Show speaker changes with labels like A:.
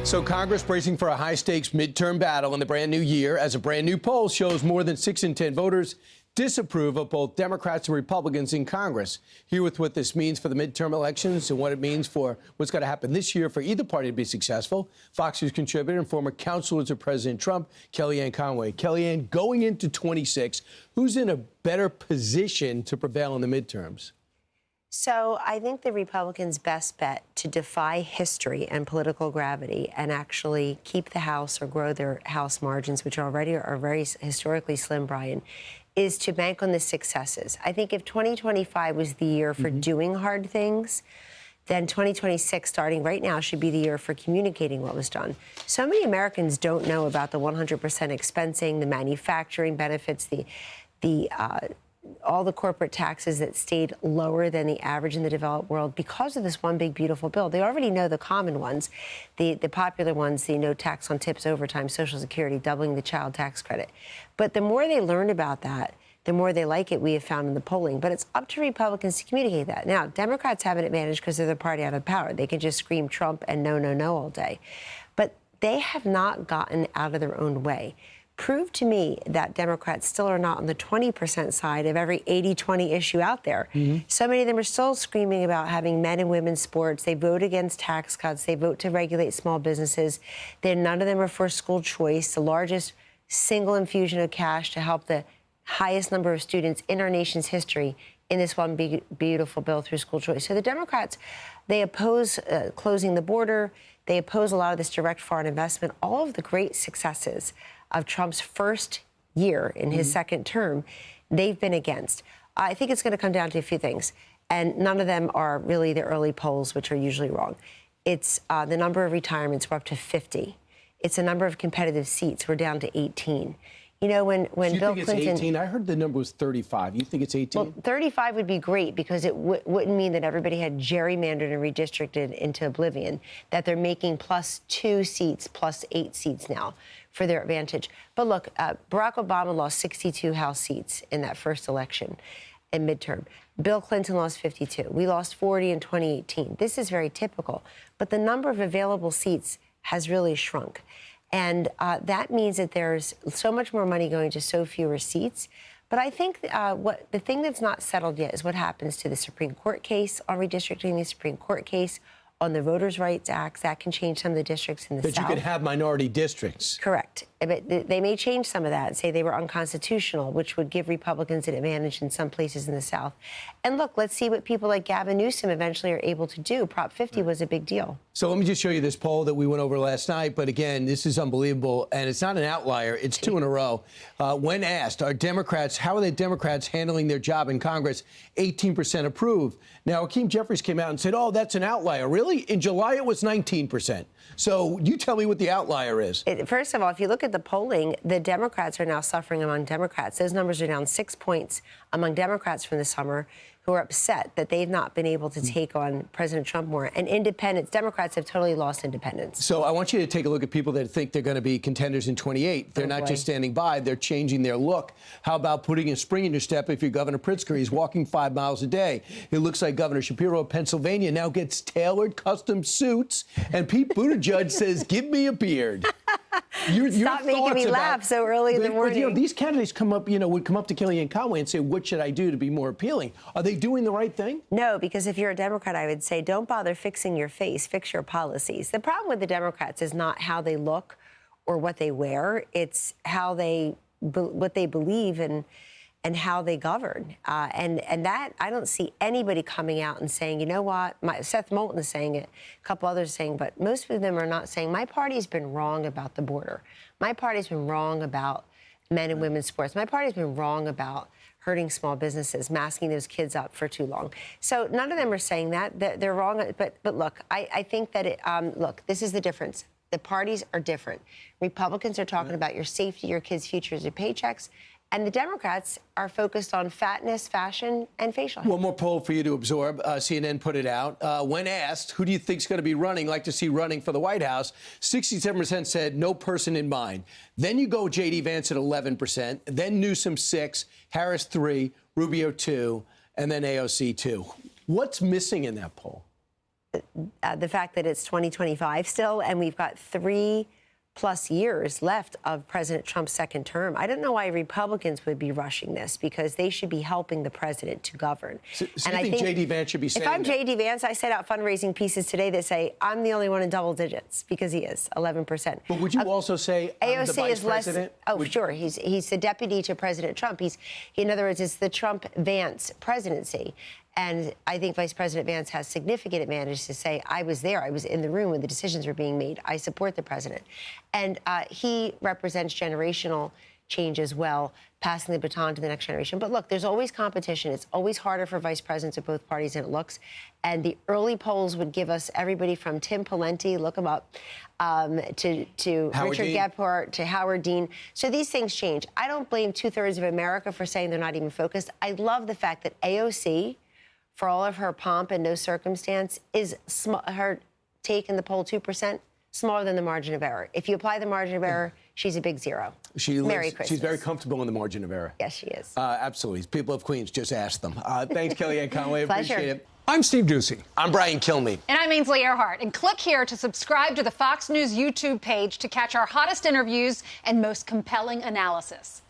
A: So Congress bracing for a high-stakes midterm battle in the brand new year as a brand new poll shows more than 6 in 10 voters disapprove of both Democrats and Republicans in Congress. Here with what this means for the midterm elections and what it means for what's going to happen this year for either party to be successful, Fox News contributor and former counselor to President Trump, Kellyanne Conway. Kellyanne, going into 26, who's in a better position to prevail in the midterms?
B: So I think the Republicans' best bet to defy history and political gravity and actually keep the House or grow their House margins, which already are very historically slim, Brian, is to bank on the successes. I think if 2025 was the year for doing hard things, then 2026, starting right now, should be the year for communicating what was done. So many Americans don't know about the 100% expensing, the manufacturing benefits, all the corporate taxes that stayed lower than the average in the developed world because of this one big, beautiful bill. They already know the common ones, the popular ones, the no tax on tips, overtime, Social Security, doubling the child tax credit. But the more they learn about that, the more they like it, we have found in the polling. But it's up to Republicans to communicate that. Now, Democrats have an advantage because they're the party out of power. They can just scream Trump and no, no, no all day. But they have not gotten out of their own way. Prove to me that Democrats still are not on the 20% side of every 80-20 issue out there. So many of them are still screaming about having men and women's sports. They vote against tax cuts. They vote to regulate small businesses. None of them are for school choice, the largest single infusion of cash to help the highest number of students in our nation's history in this one big, beautiful bill through school choice. So the Democrats, they oppose closing the border. They oppose a lot of this direct foreign investment, all of the great successes of Trump's first year in his second term, they've been against. I think it's going to come down to a few things, and none of them are really the early polls, which are usually wrong. It's the number of retirements, we're up to 50. It's the number of competitive seats, we're down to 18. You know, when Bill Clinton...
A: 18? I heard the number was 35. You think it's 18?
B: Well, 35 would be great because it wouldn't mean that everybody had gerrymandered and redistricted into oblivion, that they're making +2 seats, +8 seats now for their advantage. But look, Barack Obama lost 62 House seats in that first election in midterm. Bill Clinton lost 52. We lost 40 in 2018. This is very typical. But the number of available seats has really shrunk. And that means that there's so much more money going to so fewer seats. But I think the thing that's not settled yet is what happens to the Supreme Court case on redistricting, the Supreme Court case on the Voters' Rights Act. That can change some of the districts in the South.
A: But you could have minority districts.
B: Correct. But they may change some of that and say they were unconstitutional, which would give Republicans an advantage in some places in the South. And look, let's see what people like Gavin Newsom eventually are able to do. Prop 50 was a big deal.
A: So let me just show you this poll that we went over last night. But again, this is unbelievable. And it's not an outlier. It's 2 in a row. When asked, how are the Democrats handling their job in Congress? 18% approve. Now, Hakeem Jeffries came out and said, oh, that's an outlier. Really? In July, it was 19%. So you tell me what the outlier is.
B: First of all, if you look at the polling, the Democrats are now suffering among Democrats. Those numbers are down 6 points among Democrats from the summer who are upset that they've not been able to take on President Trump more. And independents, Democrats have totally lost independence.
A: So I want you to take a look at people that think they're going to be contenders in 28. They're not just standing by, they're changing their look. How about putting a spring in your step if you're Governor Pritzker? He's walking 5 miles a day. It looks like Governor Shapiro of Pennsylvania now gets tailored custom suits. And Pete Buttigieg says, give me a beard.
B: Stop making me laugh so early in the morning.
A: You know, these candidates would come up to Kellyanne Conway and say, what should I do to be more appealing? Are they doing the right thing?
B: No, because if you're a Democrat, I would say don't bother fixing your face, fix your policies. The problem with the Democrats is not how they look or what they wear. It's how what they believe and how they govern. And that, I don't see anybody coming out and saying, you know what, Seth Moulton is saying it, a couple others saying, but most of them are not saying, my party's been wrong about the border. My party's been wrong about men and women's sports. My party's been wrong about hurting small businesses, masking those kids up for too long. So none of them are saying that. They're wrong. But look, I think that, look, this is the difference. The parties are different. Republicans are talking about your safety, your kids' futures, your paychecks. And the Democrats are focused on fatness, fashion, and facial hair.
A: One more poll for you to absorb. CNN put it out. When asked, who do you think is going to be like to see running for the White House, 67% said no person in mind. Then you go JD Vance at 11%, then Newsom 6%, Harris 3%, Rubio 2%, and then AOC 2%. What's missing in that poll?
B: the fact that it's 2025 still, and we've got 3+ years left of President Trump's second term. I don't know why Republicans would be rushing this, because they should be helping the president to govern.
A: So and you think JD Vance should be saying
B: if I'm
A: that?
B: JD Vance, I set out fundraising pieces today that say I'm the only one in double digits, because he is 11%.
A: But would you also say
B: AOC
A: the Vice
B: is less?
A: President?
B: Sure. He's the deputy to President Trump. In other words, it's the Trump-Vance presidency. And I think Vice President Vance has significant advantage to say, I was there. I was in the room when the decisions were being made. I support the president. And he represents generational change as well, passing the baton to the next generation. But look, there's always competition. It's always harder for vice presidents of both parties than it looks. And the early polls would give us everybody from Tim Pawlenty, look him up, to Richard Gephardt, to Howard Dean. So these things change. I don't blame 2/3 of America for saying they're not even focused. I love the fact that AOC, for all of her pomp and no circumstance, is her take in the poll 2%, smaller than the margin of error. If you apply the margin of error, she's a big zero. Merry Christmas.
A: She's very comfortable in the margin of error.
B: Yes, she is.
A: Absolutely. People of Queens, just ask them. Thanks, Kellyanne Conway.
B: Pleasure.
A: Appreciate it.
C: I'm Steve Ducey.
A: I'm Brian Kilmeade.
D: And I'm Ainsley Earhart. And click here to subscribe to the Fox News YouTube page to catch our hottest interviews and most compelling analysis.